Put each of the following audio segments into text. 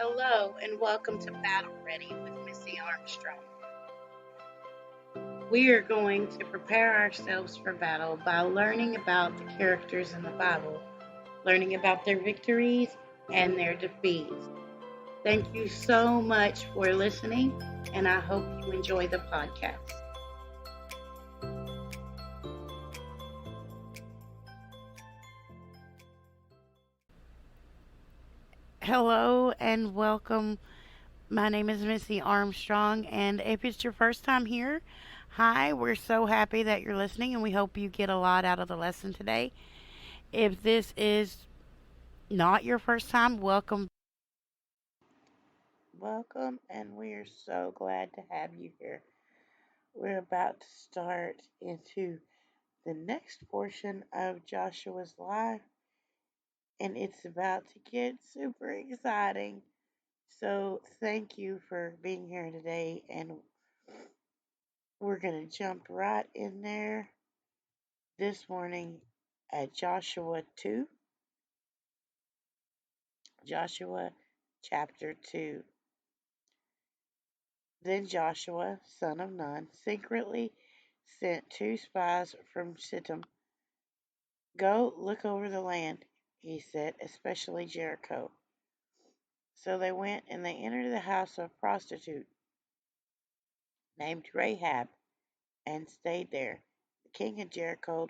Hello and welcome to Battle Ready with Missy Armstrong. We are going to prepare ourselves for battle by learning about the characters in the Bible, learning about their victories and their defeats. Thank you so much for listening, and I hope you enjoy the podcast. Hello and welcome. My name is Missy Armstrong, and if it's your first time here, hi, we're so happy that you're listening, and we hope you get a lot out of the lesson today. If this is not your first time, welcome. Welcome, and we are so glad to have you here. We're about to start into the next portion of Joshua's life, and it's about to get super exciting. So, thank you for being here today, and we're going to jump right in there this morning at Joshua 2, Joshua chapter 2. Then Joshua, son of Nun, secretly sent 2 spies from Shittim. Go look over the land, he said, especially Jericho. So they went and they entered the house of a prostitute named Rahab and stayed there. The king of Jericho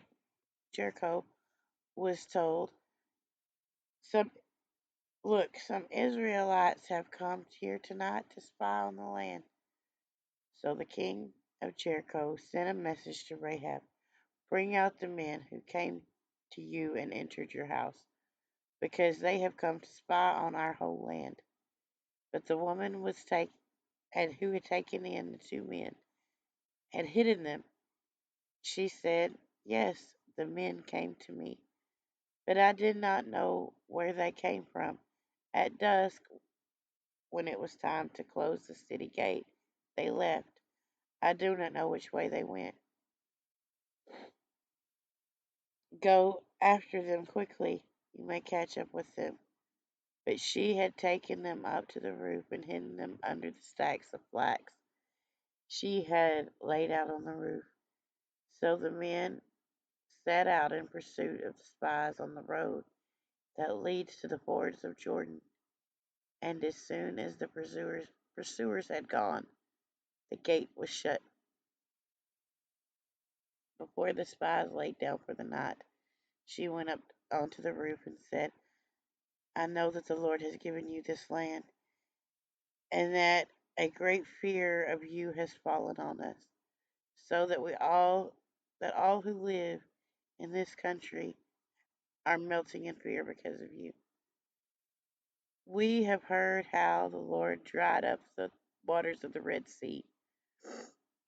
was told, some some Israelites have come here tonight to spy on the land. So the king of Jericho sent a message to Rahab, bring out the men who came to you and entered your house, because they have come to spy on our whole land. But the woman who had taken in the 2 men had hidden them. She said, yes, the men came to me, but I did not know where they came from. At dusk, when it was time to close the city gate, they left. I do not know which way they went. Go after them quickly. You may catch up with them. But she had taken them up to the roof and hidden them under the stacks of flax she had laid out on the roof. So the men set out in pursuit of the spies on the road that leads to the fords of Jordan. And as soon as the pursuers had gone, the gate was shut. Before the spies laid down for the night, she went up onto the roof and said, I know that the Lord has given you this land, and that a great fear of you has fallen on us, so that all who live in this country are melting in fear because of you. We have heard how the Lord dried up the waters of the Red Sea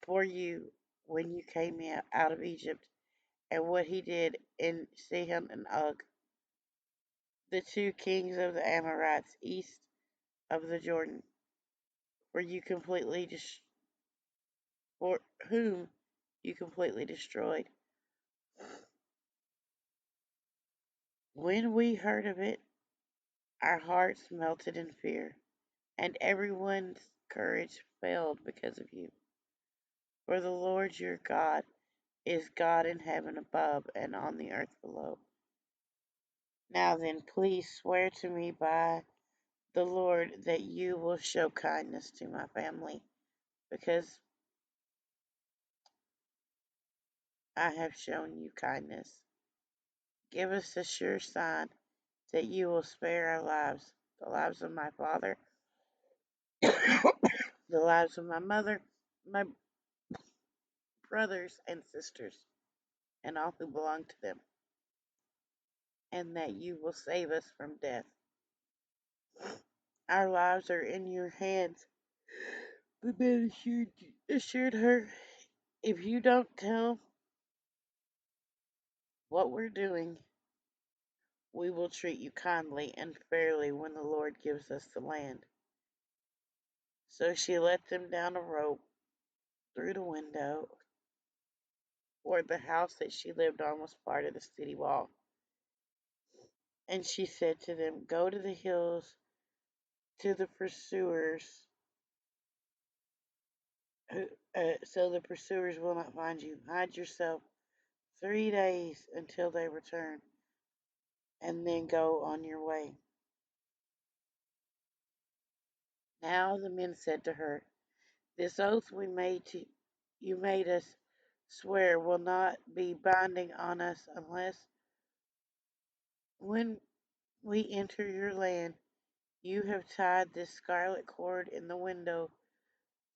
for you when you came out of Egypt, and what he did in Sihon and Og, the 2 kings of the Amorites east of the Jordan, for you completely for whom you completely destroyed. When we heard of it, our hearts melted in fear, and everyone's courage failed because of you. For the Lord your God is God in heaven above and on the earth below. Now then, please swear to me by the Lord that you will show kindness to my family, because I have shown you kindness. Give us a sure sign that you will spare our lives, the lives of my father, the lives of my mother, my brothers and sisters, and all who belong to them, and that you will save us from death. Our lives are in your hands. The man assured her, if you don't tell what we're doing, we will treat you kindly and fairly when the Lord gives us the land. So she let them down a rope through the window, for the house that she lived on was part of the city wall. And she said to them, go to the hills to the pursuers, who, so the pursuers will not find you. Hide yourself 3 days until they return, and then go on your way. Now the men said to her, "This oath we made to you made us swear will not be binding on us unless, when we enter your land, you have tied this scarlet cord in the window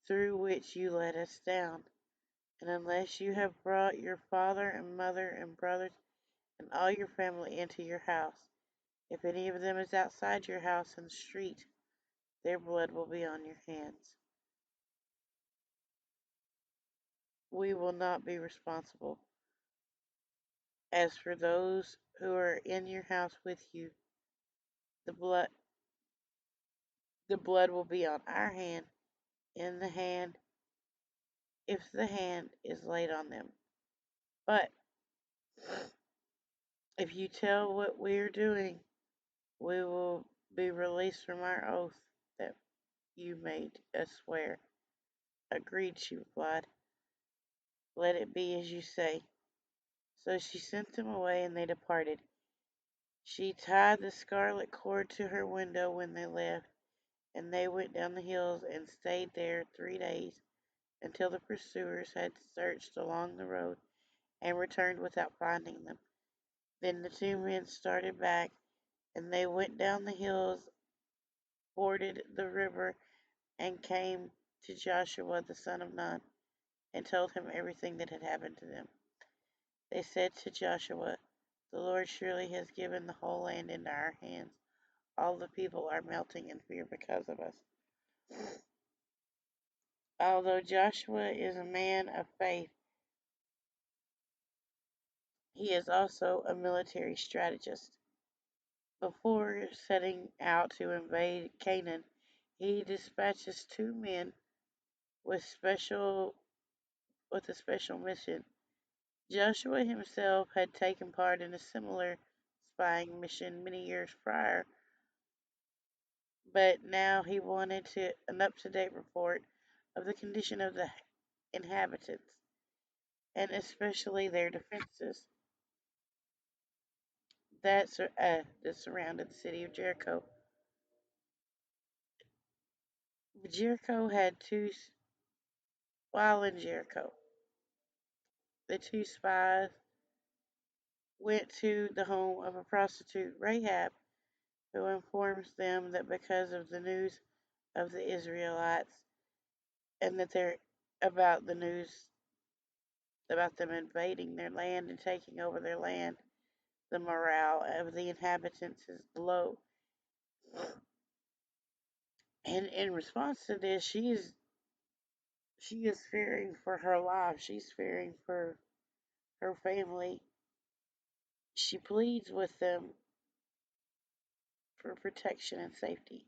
through which you let us down, and unless you have brought your father and mother and brothers and all your family into your house. If any of them is outside your house in the street, their blood will be on your hands. We will not be responsible. As for those who are in your house with you, the blood the blood will be on our hand, in the hand, if the hand is laid on them. But if you tell what we are doing, we will be released from our oath that you made us swear." "Agreed," she replied. "Let it be as you say." So she sent them away, and they departed. She tied the scarlet cord to her window when they left, and they went down the hills and stayed there 3 days, until the pursuers had searched along the road and returned without finding them. Then the two men started back, and they went down the hills, forded the river, and came to Joshua the son of Nun, and told him everything that had happened to them. They said to Joshua, "The Lord surely has given the whole land into our hands. All the people are melting in fear because of us." Although Joshua is a man of faith, he is also a military strategist. Before setting out to invade Canaan, he dispatches two men with a special mission. Joshua himself had taken part in a similar spying mission many years prior, but now he wanted an up-to-date report of the condition of the inhabitants, and especially their defenses that surrounded the city of Jericho. Jericho had two, while in Jericho, the two spies went to the home of a prostitute, Rahab, who informs them that because of the news of the Israelites, and that they're about the news about them invading their land and taking over their land, the morale of the inhabitants is low. And in response to this, she is fearing for her life. She's fearing for her family. She pleads with them for protection and safety.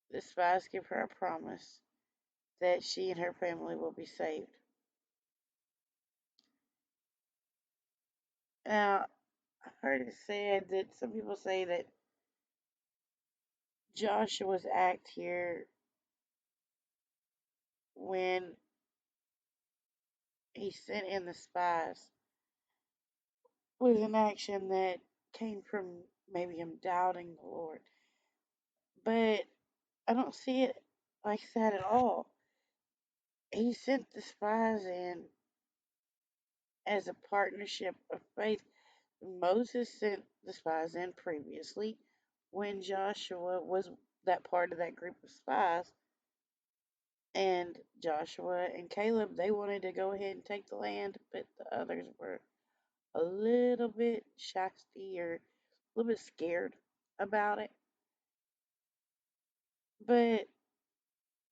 The spies give her a promise that she and her family will be saved. Now, I've heard it said that some people say that Joshua's act here, when he sent in the spies, was an action that came from maybe him doubting the Lord. But I don't see it like that at all. He sent the spies in as a partnership of faith. Moses sent the spies in previously when Joshua was that part of that group of spies. And Joshua and Caleb, they wanted to go ahead and take the land, but the others were a little bit shysty or a little bit scared about it. But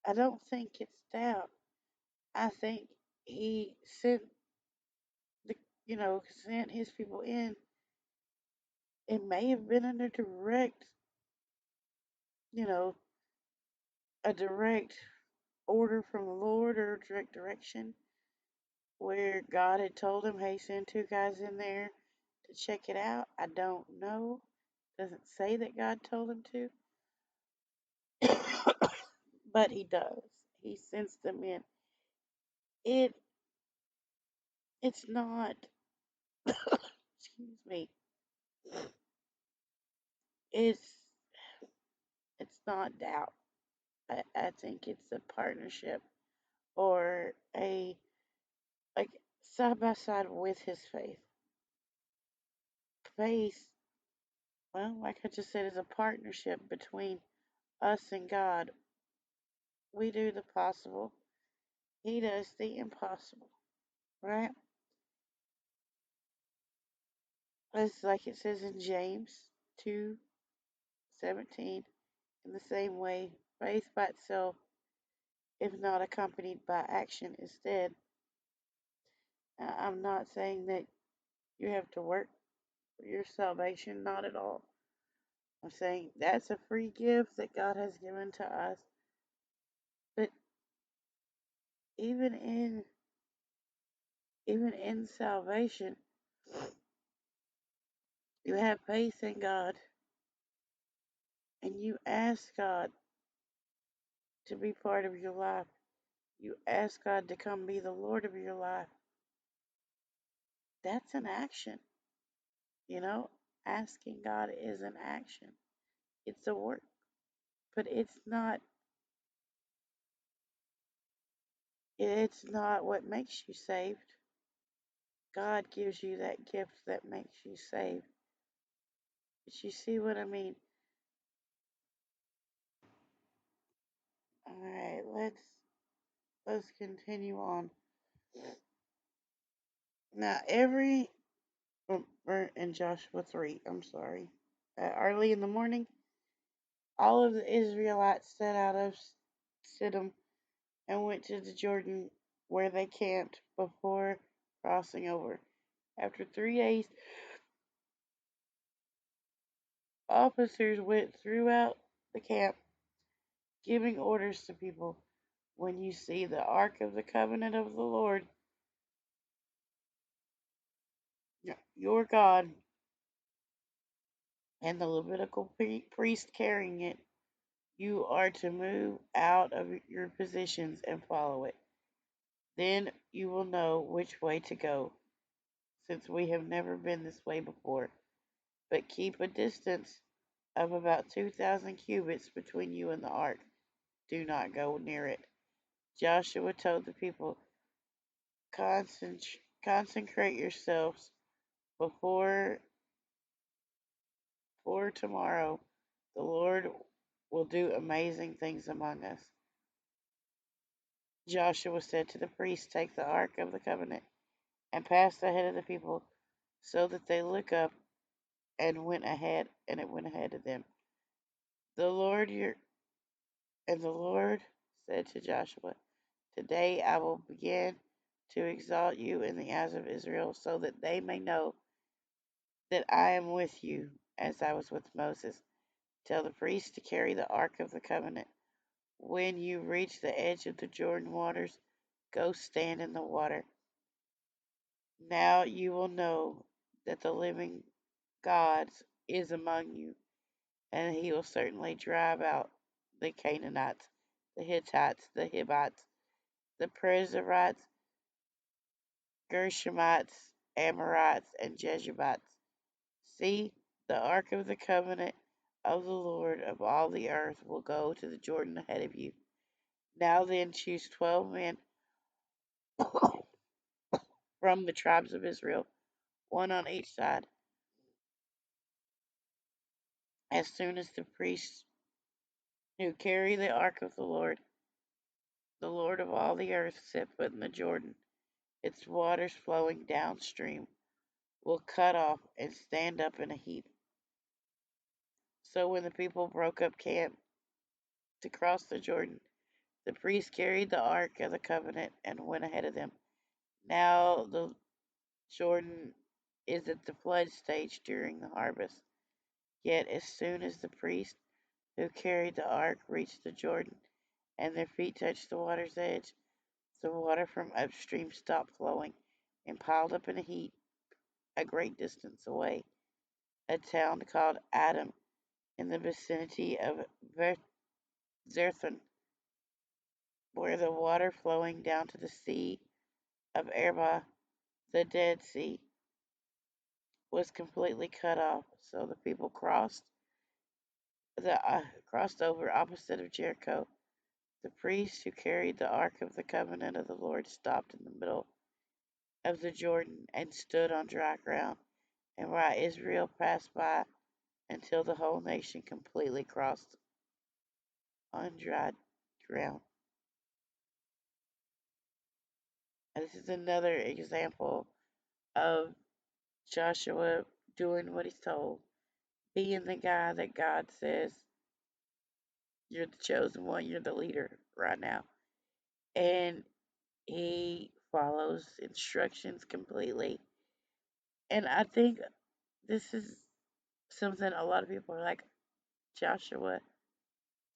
I don't think it's doubt. I think he the sent his people in. It may have been under you know, a direct order from the Lord or direct direction where God had told him, "Hey, send two guys in there to check it out." I don't know Doesn't say that God told him to, but he does. He sends them in. It it's not excuse me. It's it's not doubt. I think it's a partnership or a like side by side with his faith. Faith, well, like I just said, is a partnership between us and God. We do the possible. He does the impossible, right? It's like it says in James 2:17. In the same way, faith by itself, if not accompanied by action instead. I'm not saying that you have to work for your salvation, not at all. I'm saying that's a free gift that God has given to us. But even in even in salvation, you have faith in God and you ask God to be part of your life. You ask God to come be the Lord of your life. That's an action. You know, asking God is an action. It's a work, but it's not what makes you saved. God gives you that gift that makes you saved. But you see what I mean? All right, let's continue on. Now, we're in Joshua 3. I'm sorry. Early in the morning, all of the Israelites set out of Siddim and went to the Jordan, where they camped before crossing over. After 3 days, officers went throughout the camp, giving orders to people. When you see the ark of the covenant of the Lord your God and the Levitical priest carrying it, you are to move out of your positions and follow it. Then you will know which way to go, since we have never been this way before. But keep a distance of about 2,000 cubits between you and the ark. Do not go near it. Joshua told the people, consecrate yourselves before for tomorrow. The Lord will do amazing things among us. Joshua said to the priests, take the ark of the covenant and pass ahead of the people, so that they look up and went ahead, and it went ahead of them. The Lord your and the Lord said to Joshua, today I will begin to exalt you in the eyes of Israel, so that they may know that I am with you, as I was with Moses. Tell the priests to carry the ark of the covenant. When you reach the edge of the Jordan waters, go stand in the water. Now you will know that the living God is among you, and he will certainly drive out the Canaanites, the Hittites, the Hivites, the Perizzites, Gershonites, Amorites, and Jebusites. See, the ark of the covenant of the Lord of all the earth will go to the Jordan ahead of you. Now then, choose 12 men from the tribes of Israel, one on each side. As soon as the priests who carry the ark of the Lord of all the earth, set foot in the Jordan, its waters flowing downstream will cut off and stand up in a heap. So when the people broke up camp to cross the Jordan, the priests carried the ark of the covenant and went ahead of them. Now the Jordan is at the flood stage during the harvest. Yet as soon as the priests who carried the ark reached the Jordan, and their feet touched the water's edge, the water from upstream stopped flowing and piled up in a heap a great distance away. a town called Adam in the vicinity of Zerthon, where the water flowing down to the Sea of Arabah, the Dead Sea, was completely cut off. So the people crossed over opposite of Jericho. The priest who carried the Ark of the Covenant of the Lord stopped in the middle of the Jordan and stood on dry ground, and while Israel passed by until the whole nation completely crossed on dry ground. And this is another example of Joshua doing what he's told, being the guy that God says, you're the chosen one, you're the leader right now. And he follows instructions completely. And I think this is something a lot of people are like, Joshua.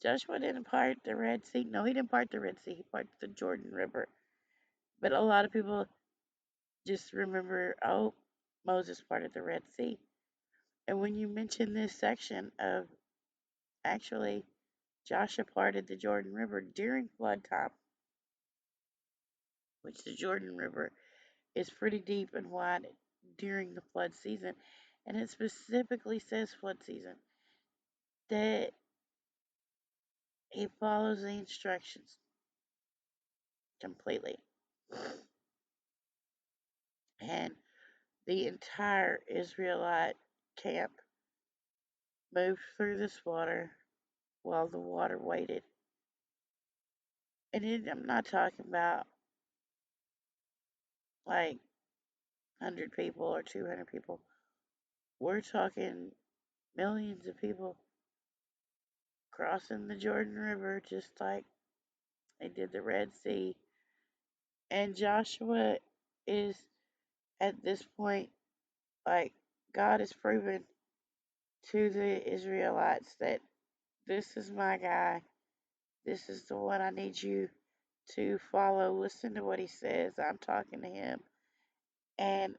Joshua didn't part the Red Sea. No, he didn't part the Red Sea. He parted the Jordan River. But a lot of people just remember, oh, Moses parted the Red Sea. And when you mention this section of actually Joshua parted the Jordan River during flood time, which the Jordan River is pretty deep and wide during the flood season, and it specifically says flood season, that he follows the instructions completely. And the entire Israelite camp moved through this water while the water waited. And I'm not talking about like 100 people or 200 people. We're talking millions of people crossing the Jordan River just like they did the Red Sea. And Joshua is at this point, like, God has proven to the Israelites that this is my guy. This is the one I need you to follow. Listen to what he says. I'm talking to him. And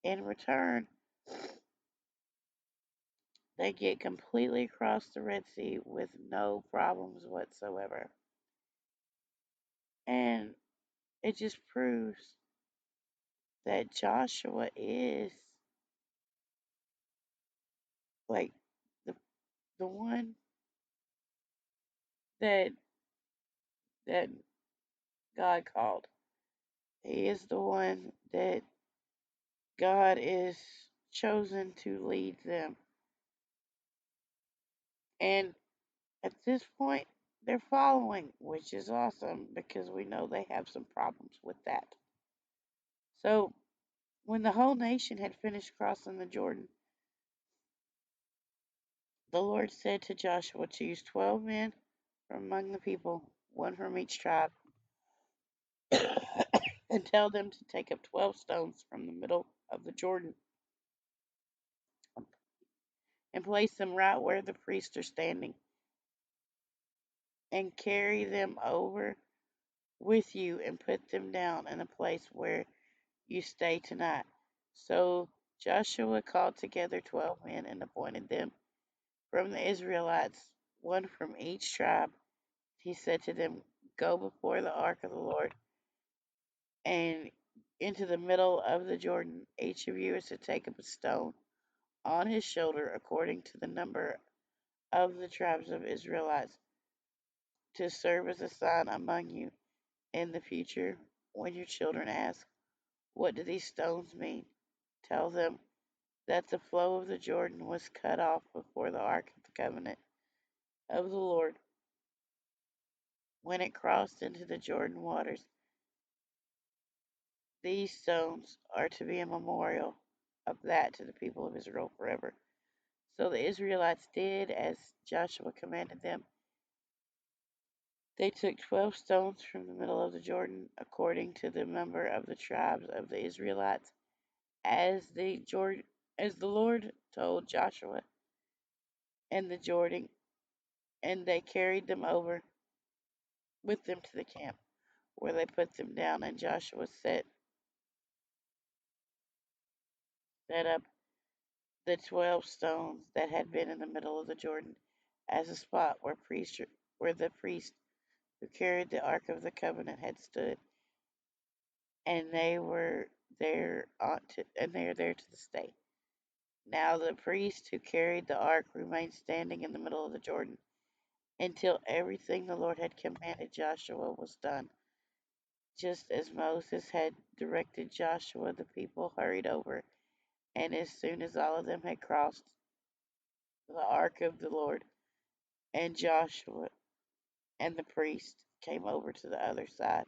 in return, they get completely across the Red Sea with no problems whatsoever. And it just proves that Joshua is like the the one that that God called. He is the one that God is chosen to lead them. And at this point, they're following, which is awesome because we know they have some problems with that. So, when the whole nation had finished crossing the Jordan, the Lord said to Joshua, choose 12 men from among the people, one from each tribe, and tell them to take up 12 stones from the middle of the Jordan and place them right where the priests are standing, and carry them over with you and put them down in the place where you stay tonight. So Joshua called together 12 men and appointed them from the Israelites, one from each tribe. He said to them, go before the ark of the Lord and into the middle of the Jordan. Each of you is to take up a stone on his shoulder according to the number of the tribes of Israelites, to serve as a sign among you in the future when your children ask, what do these stones mean? Tell them that the flow of the Jordan was cut off before the ark of the covenant of the Lord when it crossed into the Jordan waters. These stones are to be a memorial of that to the people of Israel forever. So the Israelites did as Joshua commanded them. They took 12 stones from the middle of the Jordan, according to the number of the tribes of the Israelites, as the Lord told Joshua and the Jordan, and they carried them over with them to the camp, where they put them down. And Joshua set up the 12 stones that had been in the middle of the Jordan as a spot where the priest who carried the Ark of the Covenant had stood, and they are there to this day. Now the priest who carried the ark remained standing in the middle of the Jordan until everything the Lord had commanded Joshua was done. Just as Moses had directed Joshua, the people hurried over, and as soon as all of them had crossed, the ark of the Lord and Joshua and the priest came over to the other side.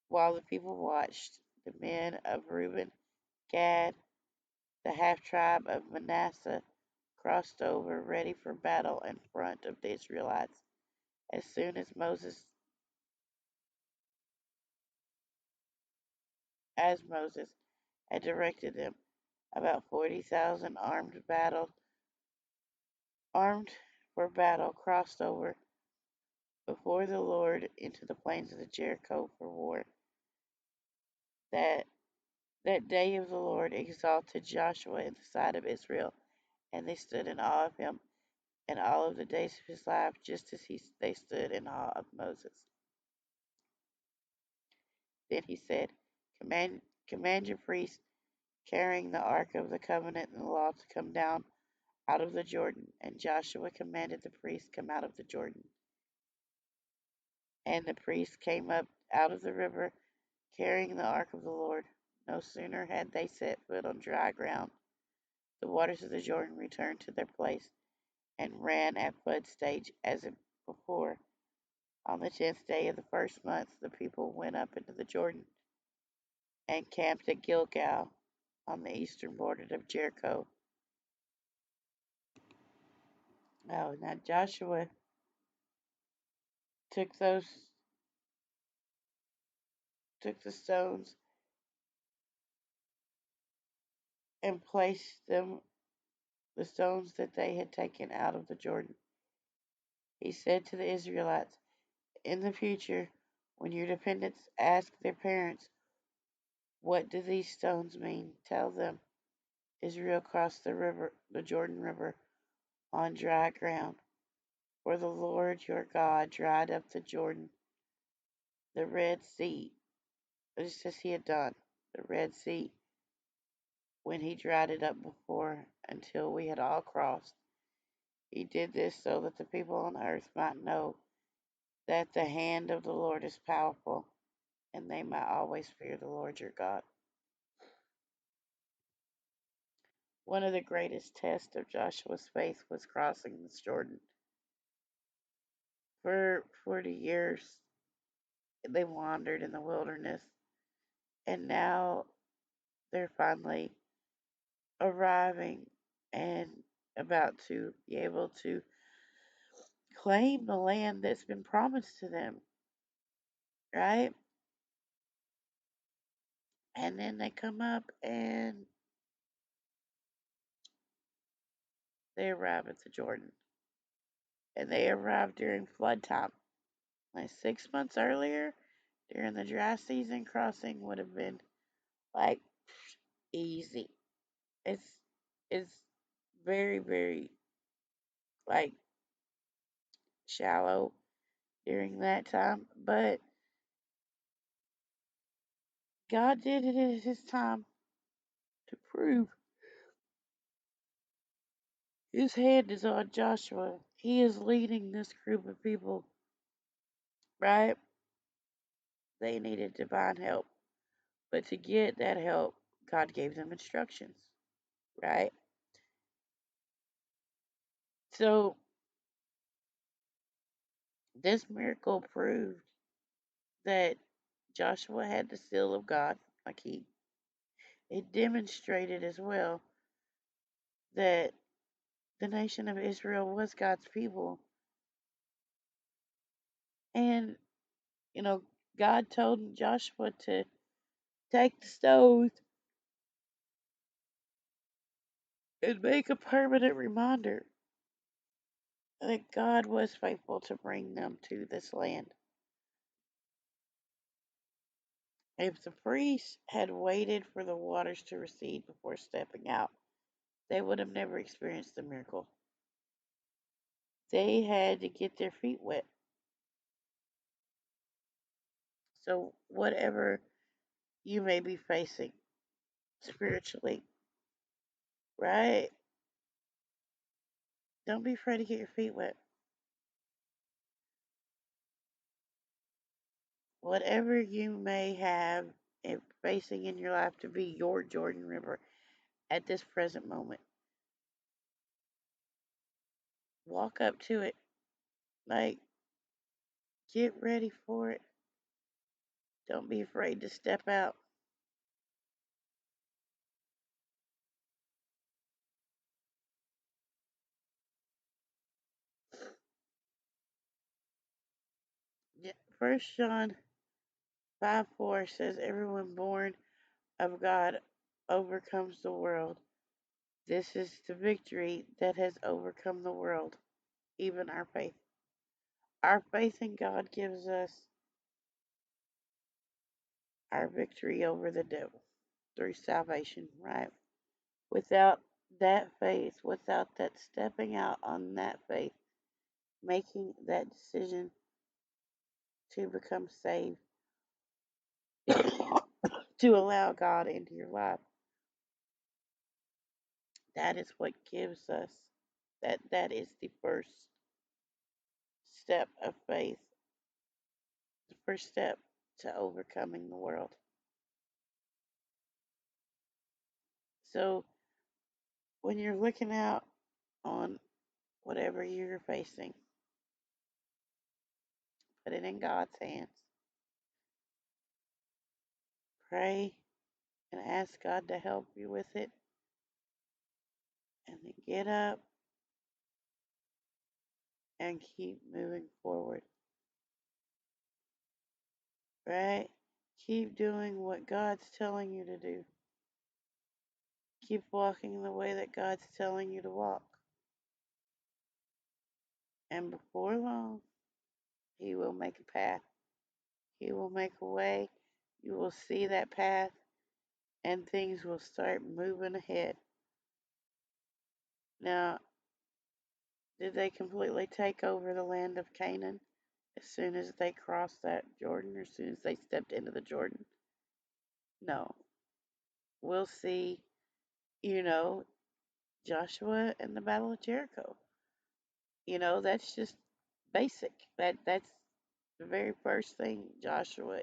While the people watched, the men of Reuben, Gad, the half tribe of Manasseh crossed over ready for battle in front of the Israelites. As soon as Moses had directed them, about 40,000 armed for battle crossed over before the Lord into the plains of the Jericho for war. That that day of the Lord exalted Joshua in the sight of Israel, and they stood in awe of him and all of the days of his life, just as they stood in awe of Moses. Then he said, command your priests carrying the ark of the covenant and the law to come down out of the Jordan. And Joshua commanded the priests come out of the Jordan. And the priests came up out of the river, carrying the ark of the Lord. No sooner had they set foot on dry ground, the waters of the Jordan returned to their place and ran at flood stage as before. On the 10th day of the first month, the people went up into the Jordan and camped at Gilgal on the eastern border of Jericho. Oh, now Joshua took those took the stones and placed the stones that they had taken out of the Jordan. He said to the Israelites, in the future, when your dependents ask their parents, what do these stones mean? Tell them Israel crossed the Jordan River on dry ground. For the Lord your God dried up the Jordan, the Red Sea, just as he had done, the Red Sea, when he dried it up before until we had all crossed. He did this so that the people on earth might know that the hand of the Lord is powerful, and they might always fear the Lord your God. One of the greatest tests of Joshua's faith was crossing the Jordan. For 40 years, they wandered in the wilderness, and now they're finally arriving and about to be able to claim the land that's been promised to them, right? And then they come up and they arrive at the Jordan. And they arrived during flood time. Like 6 months earlier, during the dry season, crossing would have been like easy. It's it's very, very like shallow during that time. But God did it at his time to prove his hand is on Joshua. He is leading this group of people, right? They needed divine help. But to get that help, God gave them instructions, right? So this miracle proved that Joshua had the seal of God, like it demonstrated as well that the nation of Israel was God's people. And, you know, God told Joshua to take the stones and make a permanent reminder that God was faithful to bring them to this land. If the priests had waited for the waters to recede before stepping out, they would have never experienced the miracle. They had to get their feet wet. So, whatever you may be facing spiritually, right? Don't be afraid to get your feet wet. Whatever you may have facing in your life to be your Jordan River at this present moment, walk up to it. Like, get ready for it. Don't be afraid to step out. First John 5:4 says, "Everyone born of God overcomes the world. This is the victory that has overcome the world, even our faith." Our faith in God gives us our victory over the devil through salvation, right? Without that faith, without that stepping out on that faith, making that decision to become saved, to allow God into your life, that is what gives us that is the first step of faith, the first step to overcoming the world. So when you're looking out on whatever you're facing, put it in God's hands. Pray and ask God to help you with it. And then get up and keep moving forward. Right? Keep doing what God's telling you to do. Keep walking the way that God's telling you to walk. And before long, He will make a path. He will make a way. You will see that path and things will start moving ahead. Now, did they completely take over the land of Canaan as soon as they crossed that Jordan or as soon as they stepped into the Jordan? No. We'll see, you know, Joshua and the Battle of Jericho. That's just basic. That's the very first thing, Joshua.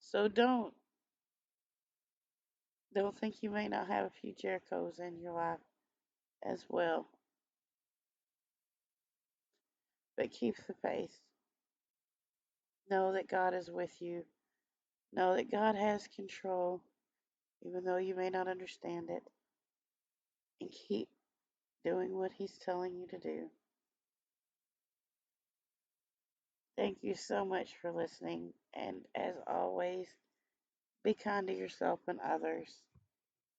So don't think you may not have a few Jerichos in your life as well. But keep the faith. Know that God is with you. Know that God has control, even though you may not understand it. And keep doing what He's telling you to do. Thank you so much for listening. And as always, be kind to yourself and others.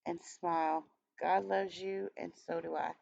And smile. God loves you, and so do I.